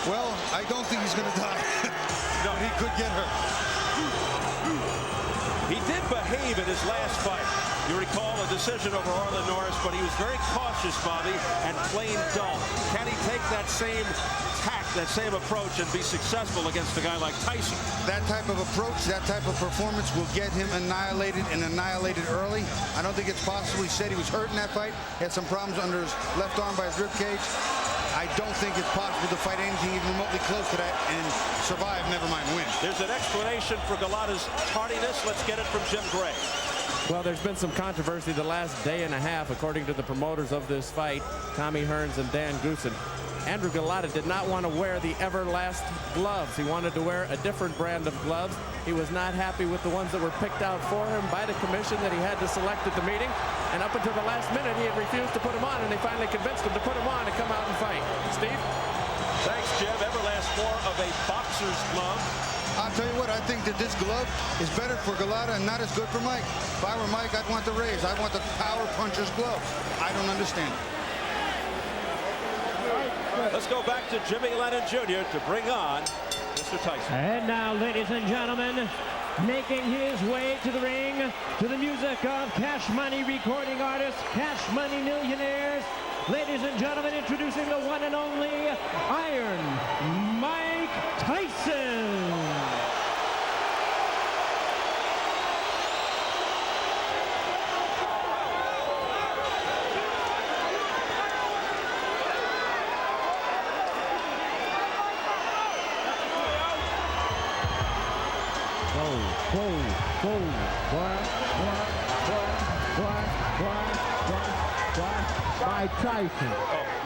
Well, I don't think he's going to die. No, he could get hurt. He did behave in his last fight. You recall a decision over Arlen Norris, but he was very cautious, Bobby, and plain dull. Can he take that same tact, that same approach, and be successful against a guy like Tyson? That type of approach, that type of performance will get him annihilated and annihilated early. I don't think it's possible. He said he was hurt in that fight. He had some problems under his left arm by his rib cage. I don't think it's possible to fight anything even remotely close to that and survive, never mind win. There's an explanation for Golota's tardiness. Let's get it from Jim Gray. Well, there's been some controversy the last day and a half, according to the promoters of this fight, Tommy Hearns and Dan Goossen. Andrew Golota did not want to wear the Everlast gloves. He wanted to wear a different brand of gloves. He was not happy with the ones that were picked out for him by the commission that he had to select at the meeting. And up until the last minute, he had refused to put them on, and they finally convinced him to put them on and come out and fight. Steve? Thanks, Jim. Everlast more of a boxer's glove. I'll tell you what, I think that this glove is better for Golota and not as good for Mike. If I were Mike, I'd want the Rays. I want the power puncher's glove. I don't understand it. Let's go back to Jimmy Lennon Jr. to bring on Mr. Tyson. And now, ladies and gentlemen, making his way to the ring to the music of Cash Money recording artists, Cash Money Millionaires. Ladies and gentlemen, introducing the one and only Iron Mike Tyson. Mike Tyson.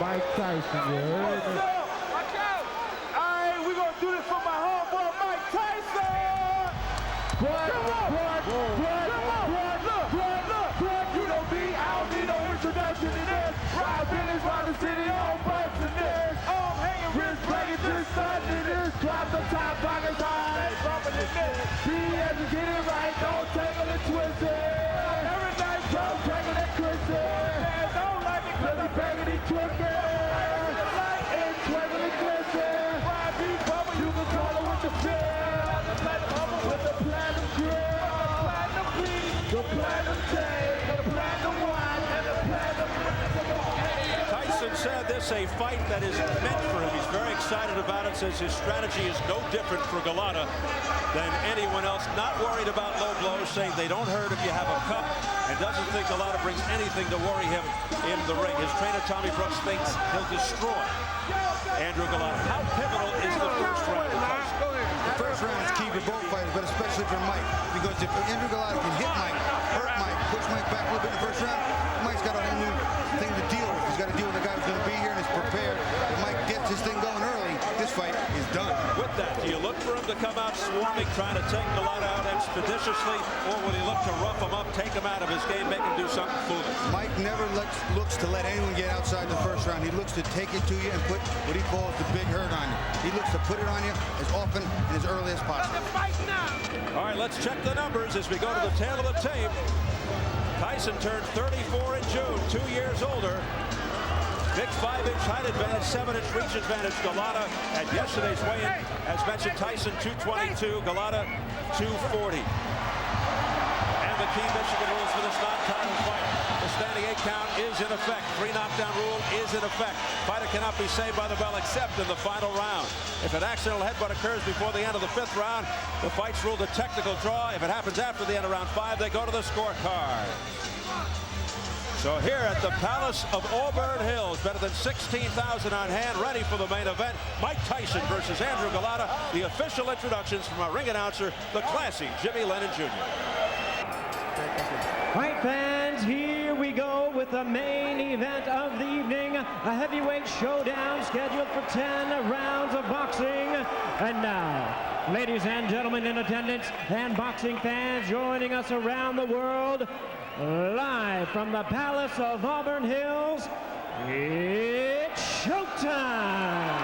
Mike Tyson, you heard it? Watch out! Alright, we're gonna do this for my homeboy Mike Tyson! Look! You know me, I don't need no introduction to this. Ride business, ride the city, all butts in this. I'm hanging wrist, breaking this, sun in this. Drop the top, pockets high, bumping in this. Be as you get it right, don't tangle and twist it. Every night, don't tangle and twist it. Don't like it, cause I'm begging and twisting. And twinkle and glisten. You can call it with the feel. With the platinum grill. The platinum beat. The platinum tape. The platinum wine. And the platinum. Tyson said this a fight that is meant for him. He's very excited about it, says his strategy is no different for Golota than anyone else. Not worried about low blows, saying they don't hurt if you have a cup, and doesn't think Golota brings anything to worry him in the ring. His trainer, Tommy Brooks, thinks he'll destroy Andrew Golota. How pivotal is the first round? The first round is key for both fighters, but especially for Mike, because if Andrew Golota can hit Mike, hurt Mike, push Mike back a little bit in the first round, Mike's got a whole new thing to deal with. He's got to deal with a guy who's going to be here and is prepared. If Mike gets his thing going early, this fight is done. With that, do you look for him to come out swarming, trying to take Golota out expeditiously, or will he look to rough him up, take him out of his game, make him do something foolish? Mike never looks to let anyone get outside the first round. He looks to take it to you and put what he calls the big hurt on you. He looks to put it on you as often and as early as possible. All right, let's check the numbers as we go to the tail of the tape. Tyson turned 34 in June, 2 years older. Big 5-inch height advantage, 7-inch reach advantage. Golota at yesterday's weigh-in, as mentioned, Tyson 222, Golota 240. And the key Michigan rules for this non-title fight. The standing 8 count is in effect. 3 knockdown rule is in effect. Fighter cannot be saved by the bell except in the final round. If an accidental headbutt occurs before the end of the 5th round, the fight's ruled a technical draw. If it happens after the end of round 5, they go to the scorecard. So here at the Palace of Auburn Hills, better than 16,000 on hand, ready for the main event. Mike Tyson versus Andrew Golota. The official introductions from our ring announcer, the classy Jimmy Lennon Jr. Fight fans, here we go with the main event of the evening. A heavyweight showdown scheduled for 10 rounds of boxing. And now, ladies and gentlemen in attendance and boxing fans joining us around the world, live from the Palace of Auburn Hills, it's showtime!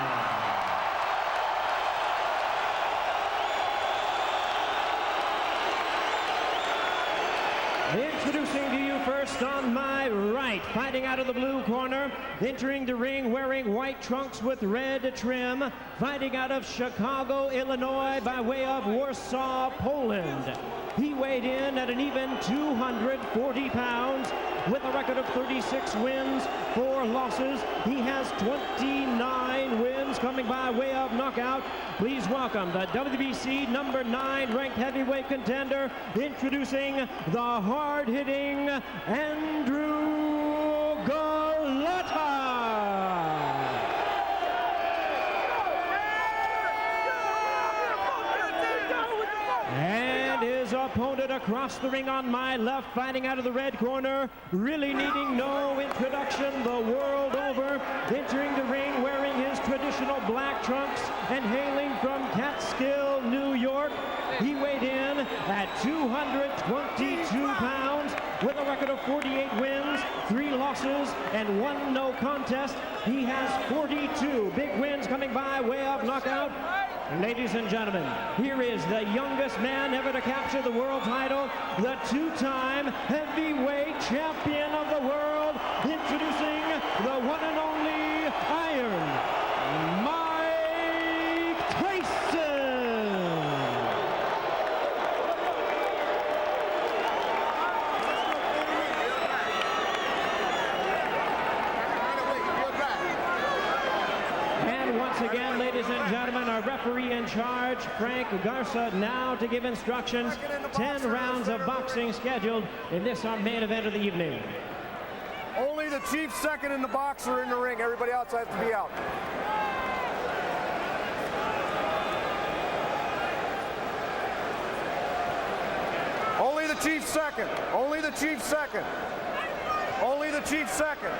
Introducing to you first on my right, fighting out of the blue corner, entering the ring wearing white trunks with red trim, fighting out of Chicago, Illinois, by way of Warsaw, Poland. He weighed in at an even 240 pounds with a record of 36 wins, 4 losses. He has 29 wins coming by way of knockout. Please welcome the WBC number 9 ranked heavyweight contender, introducing the hard-hitting Andrew Golota. And his opponent across the ring on my left, fighting out of the red corner, really needing no introduction the world over, entering the ring wearing his traditional black trunks and hailing from Catskill, New York. He weighed in at 222 pounds with a record of 48 wins, 3 losses, and 1 no contest. He has 42 big wins coming by way of knockout. Ladies and gentlemen, here is the youngest man ever to capture the world title, the 2-time heavyweight champion of the world, introducing the one and only Iron Mike Tyson. And once again, ladies and gentlemen, our referee in charge, Frank Garza, now to give instructions. 10 rounds of boxing scheduled in this, our main event of the evening. Only the chief second and the boxer are in the ring. Everybody else has to be out. Only the chief second. Only the chief second. Only the chief second.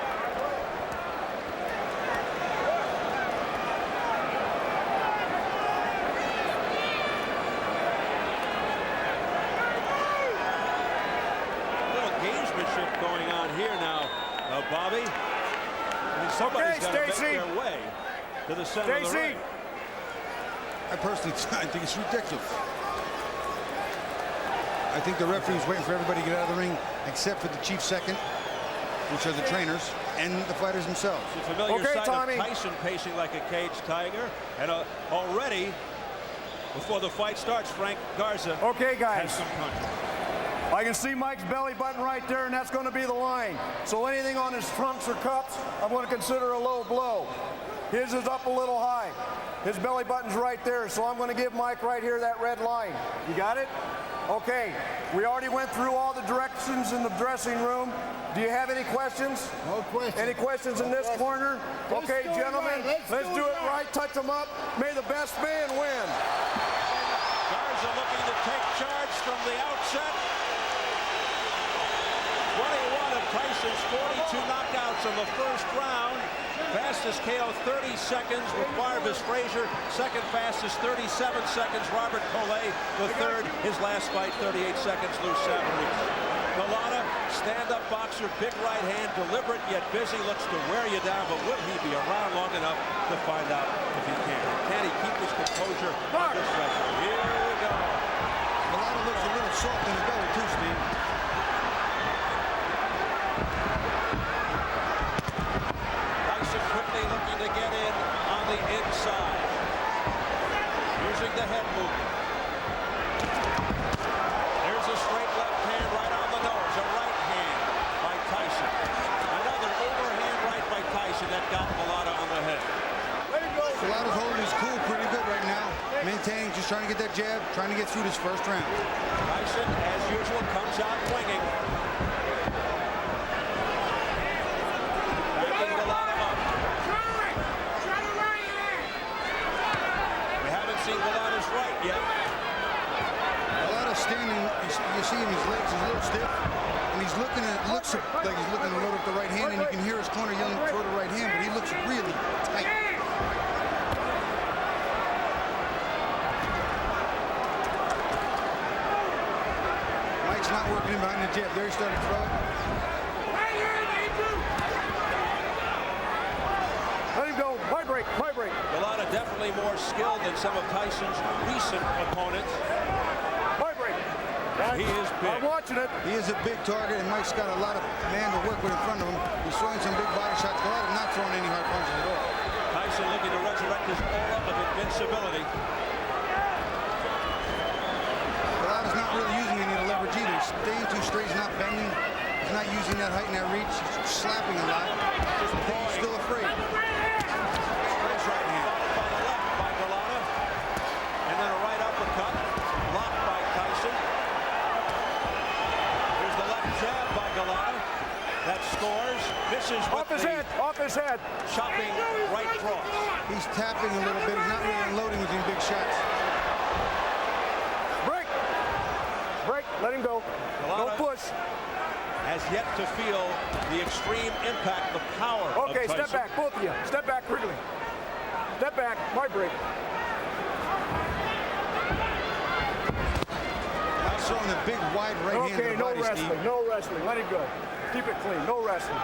Going on here now, Bobby. I mean, somebody's got to make their way to the center of the ring. I personally think it's ridiculous. I think the referee's waiting for everybody to get out of the ring, except for the chief second, which are the trainers, and the fighters themselves. It's a familiar sight of Tyson pacing like a caged tiger, and already, before the fight starts, Frank Garza has some punches. I can see Mike's belly button right there, and that's going to be the line. So anything on his trunks or cups, I'm going to consider a low blow. His is up a little high. His belly button's right there, so I'm going to give Mike right here that red line. You got it? Okay. We already went through all the directions in the dressing room. Do you have any questions? No questions. Any questions in this corner? Okay, gentlemen, let's do it right. Touch them up. May the best man win. Garza looking to take charge from the outset. 21 of Tyson's 42 knockouts in the first round. Fastest KO 30 seconds with Marvis Frazier. Second fastest 37 seconds Robert Collet. The third, his last fight, 38 seconds, Lou Savarese. Golota, stand-up boxer, big right hand, deliberate yet busy, looks to wear you down, but will he be around long enough to find out if he can? Can he keep his composure under pressure? Here we go. Golota looks a little soft in the belly too, Steve. Quickly looking to get in on the inside. Using the head movement. There's a straight left hand right on the nose. A right hand by Tyson. Another overhand right by Tyson that got Golota on the head. Golota's holding his cool pretty good right now. Maintaining, just trying to get that jab, trying to get through this first round. Tyson, as usual, comes out winging. Backing Golota up. Seen Golota's right yet. Golota standing, you see him, his legs is a little stiff, and he's looking at, looks like he's looking to load up the right hand, and you can hear his corner yelling for the right hand, but he looks really tight. Mike's not working in behind the jab. There he started to throw it. Let him go. Vibrate, vibrate. Golota definitely more skilled than some of Tyson's recent opponents. Vibrate. He is big. I'm watching it. He is a big target, and Mike's got a lot of man to work with in front of him. He's throwing some big body shots. Golota not throwing any hard punches at all. Tyson looking to resurrect his aura of invincibility. Golot's not really using any of the leverage either. He's staying too straight. He's not bending. He's not using that height and that reach. He's slapping a lot. He's still afraid. Nice right hand. By the left by Golota. And then a right uppercut. Blocked by Tyson. Here's the left jab by Golota. That scores. Misses with Off his head. chopping right cross. He's tapping a little bit. He's not really unloading with these big shots. Break, let him go. Golota No push. has yet to feel the extreme impact, the power of Okay, Tyson. step back, both of you. Step back quickly. Step back, my break. I'm throwing a big wide right hand to Okay, the no body, wrestling, Steve. no wrestling. Let it go. Keep it clean, no wrestling.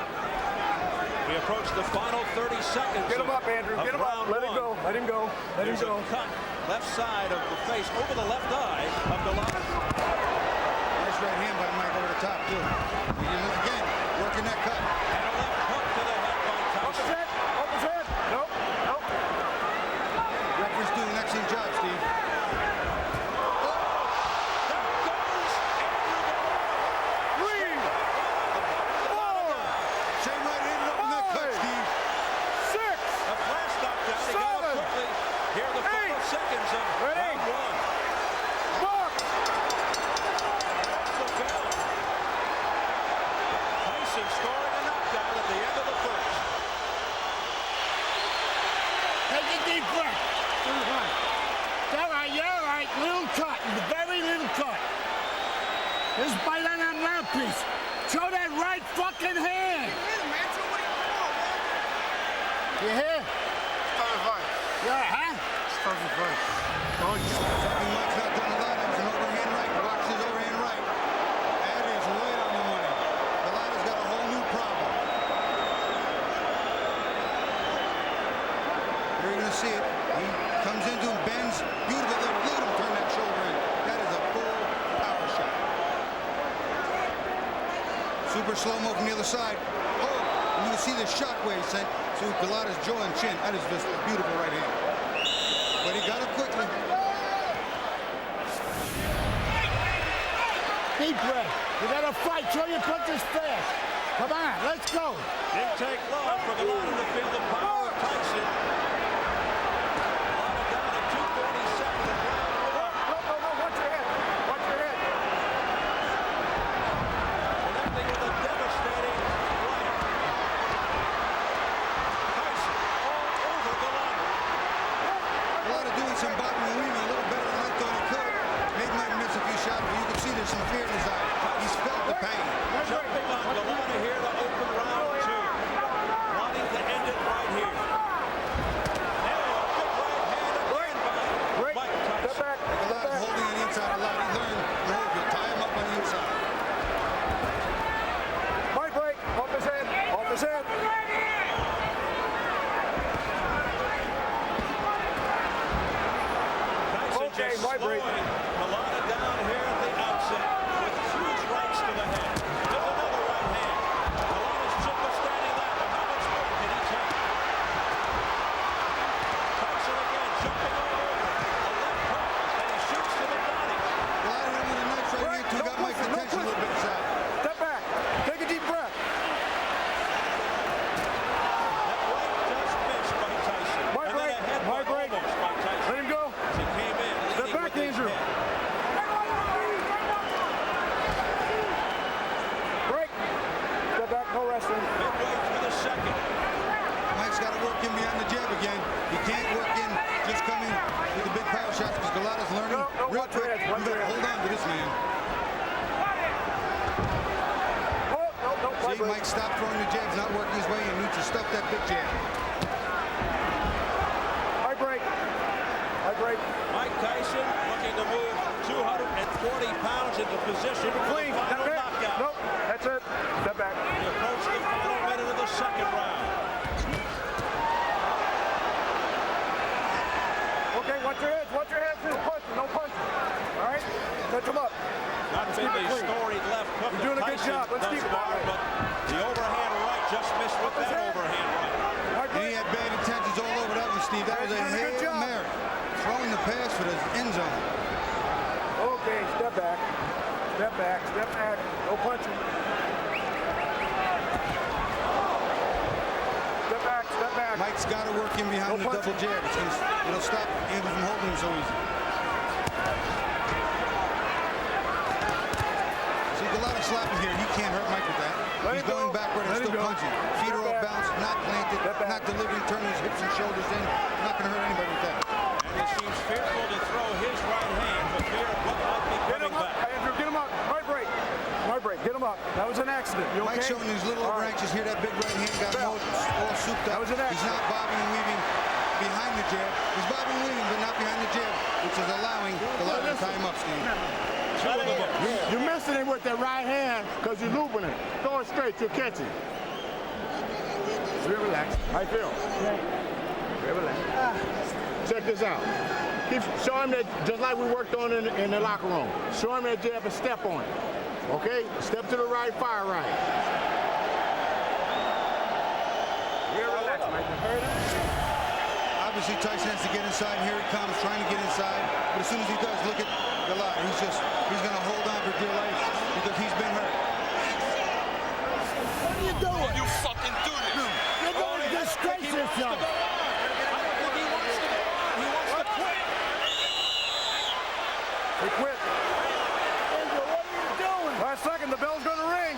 We approach the final 30 seconds. Get him up, Andrew. of Get him up. round Let it one. go. Let him go. Let him There's go. a cut left side of the face over the left eye of Golota. Nice right hand by Mike over the top, too. Again, working that cut. And a left hook to the head by Up his Tyson. head. Up his head. Nope. Nope. Referee's doing an excellent job, Steve. Three. Four. Same right hand up in that cut, Steve. Six. A flash knockdown. He got up Seven. quickly. Here are the final Eight. seconds of Ready. round one. Box. That's the bell. Tyson scoring a knockdown at the end of the first. Take a deep breath. You're all right. Little cut, very little cut. Just bite on that mouthpiece. Show that right fucking hand. You hear? Yeah, huh? Something Mike's not done a lot. That was an overhand right. Watch his overhand right. That is right on the money. Golota's got a whole new problem. You're going to see it. He comes into him, bends. Beautiful. Look at him turn that shoulder in. That is a full power shot. Super slow-mo from the other side. Oh, and you can see the shockwave sent to Golota's jaw and chin. That is just a beautiful right hand. But he got it quickly. Deep breath. You gotta fight. Show your punches fast. Come on, let's go. Didn't take long for Golota to feel the power of Tyson. Golota down at 2:47 in round one. No. Watch your head. Watch your head. Connecting with a devastating right. Tyson all over Golota. Golota doing some bobbing and weaving a little better than I thought he could. Maybe might miss a few shots, but you can see there's some fear in his eye. He's felt the pain. Jumping on Golota here to open round two. Wanting to end it right here. Now a big right hand again by Break. Mike Step Tyson. back. Golota holding on the inside a lot. He learned to hold you, tie him up on the inside. My break. Off his head. Off his head. Tyson Okay, just my break. slowing Golota down here at the outset with huge rights to the head. There's another right hand. Golota's chin was standing there, but how much more can he take? Tyson again jumping all over. A left hook, and he shoots to the body. Golota hit him with a nice right hand, too. Got Mike's attention a little bit inside. Step back. Take a deep breath. That right just missed by Tyson. My And break. then a headbutt My break. almost by Tyson. Let him go. As he came in, Step leading back, with his Andrew. head. Break. Step back. No wrestling. Midway through the second. Mike's got to work in behind the jab again. He can't work in just coming with the big power shots because Golota's learning No, real watch your quick. head, You watch your got to head. hold on to this man. Oh, no. My See, break. Mike stopped throwing the jabs, not working his way, and needs to stuff that big jab. My break. My break. Mike Tyson looking to move 240 pounds into position Keep it for clean. the final That's it. knockout. Nope. That's it. Step back. We approach the final minute of the second round. Okay, watch your heads. Watch your heads. No punching. No punching. All right? Touch him up. Not Let's been keep it the clean. storied left hook You're doing a of good Tyson job. Let's thus keep it far, that way. but the overhand right just missed with his that head. overhand right. My And he break. had bad intentions all over Steve. That was a Hail Mary. Throwing the pass for the end zone. Okay, step back. Step back. Step back. No punching. Step back. Step back. Mike's got to work in behind the double jab. It'll stop Andy from holding him so easy. See, Golota slapping here. He can't hurt Mike with that. He's going backward and still punching. Feet are off balance, not planted, not delivering, turning his hips and shoulders in. Not going to hurt anybody with that. And he seems fearful to throw his right hand for fear of what might be coming back. Andrew, get him up. Right break. Right break. Get him up. That was an accident. You okay? Mike's showing these little branches here. That big right hand got him all souped up. That was an accident. He's not bobbing and weaving behind the jab. He's bobbing and weaving, but not behind the jab, which is allowing Golota to tie him up, Steve. You're missing it with that right hand because you're looping it. Throw it straight. You're catching. Real relax. How you feel? Real relax. Check this out. Show him that just like we worked on in the locker room. Show him that jab and step on it. Okay? Step to the right, fire right. Real relax, Mike. Obviously, Tyson has to get inside, and here he comes, trying to get inside. But as soon as he does, look at Golota. He's going to hold on for dear life because he's been hurt. What are you doing? You fucking do this. You're going to disgrace yourself. He quit. Andrew, what are you doing? Last second, the bell's going to ring.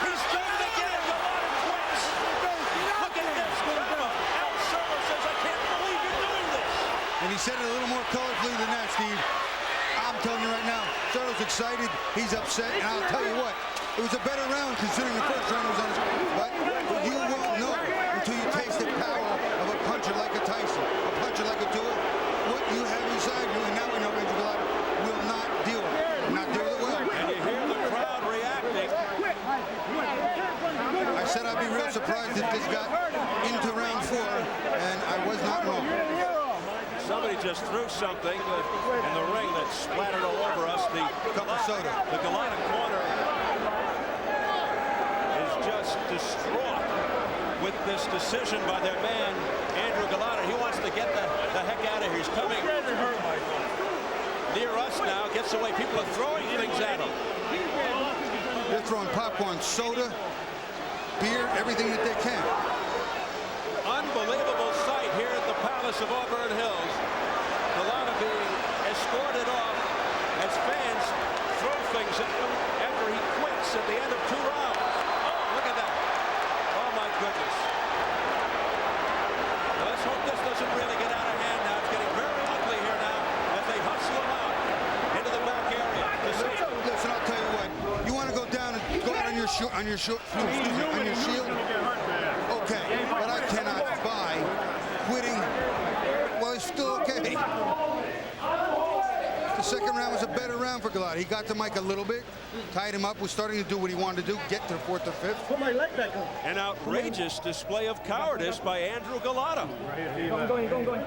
He's done it again. Golota quits. Look at this. Al Servo says, I can't believe you're doing this. And he said it a little more colorfully than that, Steve. I'm telling you right now, Servo's excited. He's upset. And I'll tell you what, it was a better round considering the first round was on his. But you won't know until you taste the power of a puncher like a Tyson, a puncher like a Tua. What you have inside you, and now we know Andrew Golota will not deal with it. Not deal with it well. And you hear the crowd reacting. I said I'd be real surprised if this got into round 4, and I was not wrong. Somebody just threw something in the ring that splattered all over us. The Cup of soda. The Golota corner is just distraught with this decision by their man, Andrew Golota. He wants to get the heck out of here. He's coming near us now, gets away. People are throwing things at him. They're throwing popcorn, soda, beer, everything that they can. Unbelievable sight here at the Palace of Auburn Hills. Golota being escorted off as fans throw things at him after he quits at the end of 2 rounds. Oh, look at that. Oh, my goodness. Well, let's hope this doesn't really get out of hand now. It's getting very ugly here now as they hustle him out into the back area. Listen, I'll tell you what. You want to go down and go out on your shield? Okay, but I cannot buy quitting. Well, he's still okay. The second round was a better round for Golota. He got to Mike a little bit, tied him up, was starting to do what he wanted to do, get to the 4th or 5th. Put my leg back on. An outrageous display of cowardice by Andrew Golota. Going.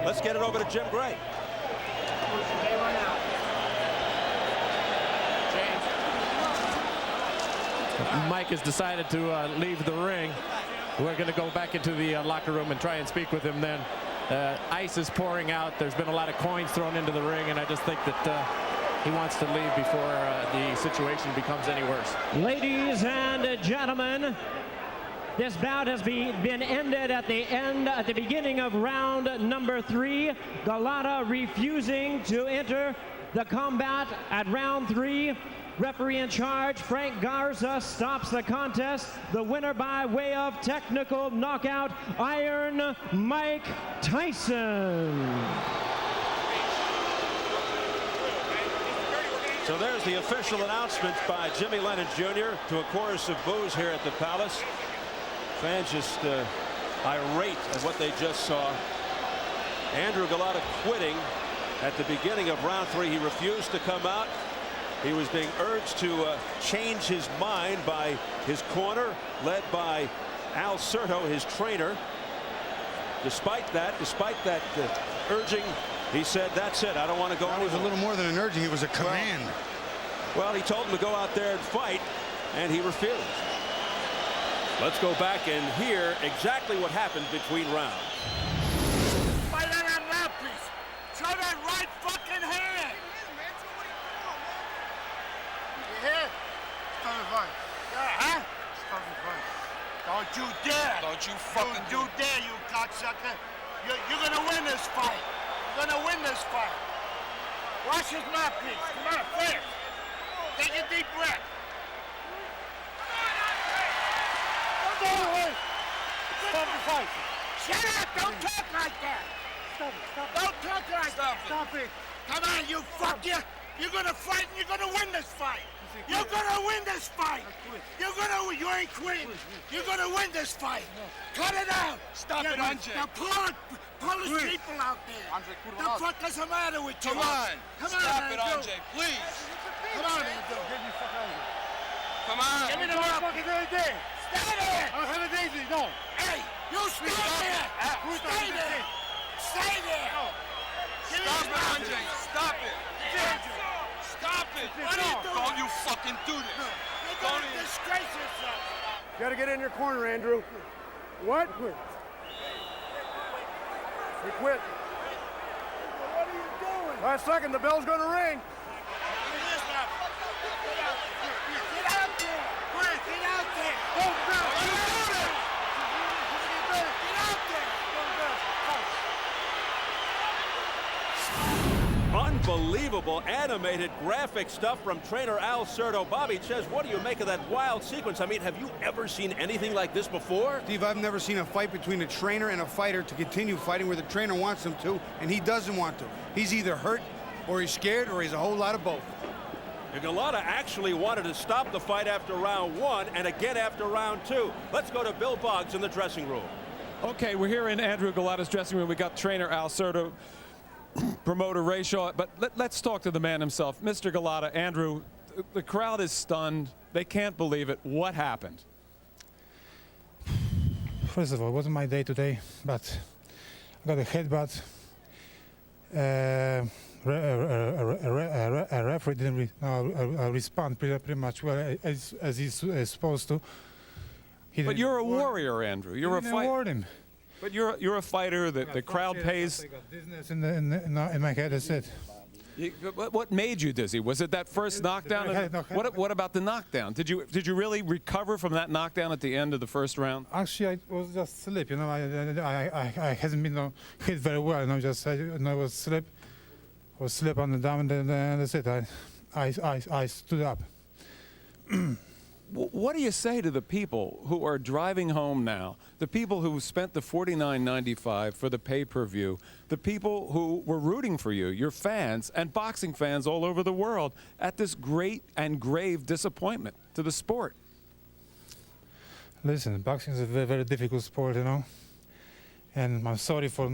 Let's get it over to Jim Gray. Mike has decided to leave the ring. We're going to go back into the locker room and try and speak with him then. Ice is pouring out. There's been a lot of coins thrown into the ring, and I just think that he wants to leave before the situation becomes any worse. Ladies and gentlemen, this bout has been ended at the beginning of round number 3. Golota refusing to enter the combat at round 3. Referee in charge, Frank Garza, stops the contest. The winner by way of technical knockout, Iron Mike Tyson. So there's the official announcement by Jimmy Lennon Jr. to a chorus of boos here at the Palace. Fans just irate at what they just saw. Andrew Golota quitting at the beginning of round 3. He refused to come out. He was being urged to change his mind by his corner, led by Al Servo, his trainer. Despite that urging, he said, that's it, I don't want to go. That was a little more than an urging, it was a command. Well, he told him to go out there and fight, and he refused. Let's go back and hear exactly what happened between rounds. Fight on that mouthpiece. Show that right fucking hand. You hear? Stop the fight. Yeah, huh? Stop the fight. Don't you dare. Don't you fucking do dare, you cocksucker. You're gonna win this fight. You're gonna win this fight. Watch his mouthpiece. Come on, fast. Take a deep breath. Stop the fight. Shut up! Don't talk like that! Stop it! Stop it! Don't talk like that! Stop it! Come on, you fuck you! You're gonna fight and you're gonna win this fight! You're gonna win this fight! You ain't quitting! You're gonna win this fight! Cut it out! Stop it, Andre! Now pull his people out there! The fuck is the matter with you? Come on! Stop it, Andre, please! Come on, Andrew! Come on! Give me the motherfucking idea! Stay there! I don't have a daisy, no! Hey! You stay there! Stay there! Stay there! Stop it, Andre! Stop it! Stop it! What are you doing? Don't you fucking do this! You're gonna disgrace yourself! You gotta get in your corner, Andrew. What? He quit. What are you doing? Last second, the bell's gonna ring. Get out there! Quick, get out there! Get out there! Unbelievable animated graphic stuff from trainer Al Certo. Bobby Ches, what do you make of that wild sequence? I mean, have you ever seen anything like this before? Steve, I've never seen a fight between a trainer and a fighter to continue fighting where the trainer wants him to, and he doesn't want to. He's either hurt, or he's scared, or he's a whole lot of both. And Golota actually wanted to stop the fight after round 1 and again after round 2. Let's go to Bill Boggs in the dressing room. Okay, we're here in Andrew Golota's dressing room. We got trainer Al Certo, promoter Ray Shaw, but let's talk to the man himself. Mr. Golota, Andrew, the crowd is stunned. They can't believe it. What happened? First of all, it wasn't my day today, but I got a headbutt. A referee didn't respond pretty much well as he's supposed to. But you're a warrior, Andrew. You're a fighter. But you're a fighter. The crowd pays. I got dizziness in my head. That's it. What made you dizzy? Was it that first knockdown? What about the knockdown? Did you really recover from that knockdown at the end of the first round? Actually, I was just sleep. You know, I hasn't been hit very well. You know, just I was sleep on the down, and that's it. I stood up. What do you say to the people who are driving home now, the people who spent the $49.95 for the pay-per-view, the people who were rooting for you, your fans, and boxing fans all over the world, at this great and grave disappointment to the sport? Listen, boxing is a very, very difficult sport, you know. And I'm sorry for